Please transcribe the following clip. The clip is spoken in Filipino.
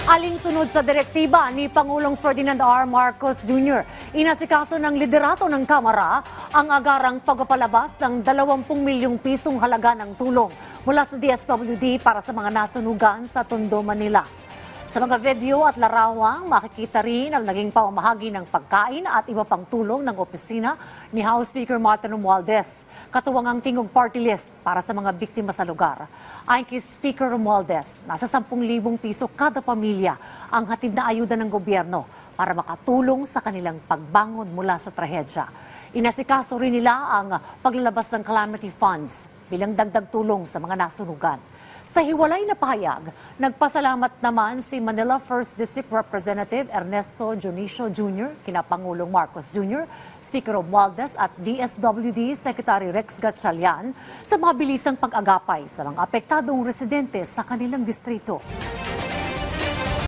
Alinsunod sa direktiba ni Pangulong Ferdinand R. Marcos Jr., inasikaso ng liderato ng Kamara ang agarang pagpapalabas ng 20 milyong pisong halaga ng tulong mula sa DSWD para sa mga nasunugan sa Tondo, Manila. Sa mga video at larawang, makikita rin ang naging pamamahagi ng pagkain at iba pang tulong ng opisina ni House Speaker Martin Romualdez, katuwang ang tingog party list para sa mga biktima sa lugar. Ayon kay Speaker Romualdez, nasa 10,000 piso kada pamilya ang hatid na ayuda ng gobyerno para makatulong sa kanilang pagbangon mula sa trahedya. Inasikaso rin nila ang paglalabas ng calamity funds bilang dagdag tulong sa mga nasunugan. Sa hiwalay na pahayag, nagpasalamat naman si Manila 1st District Representative Ernesto Junicio Jr., kina Pangulong Marcos Jr., Speaker Romualdez at DSWD Secretary Rex Gatchalian sa mabilisang pag-agapay sa mga apektadong residente sa kanilang distrito.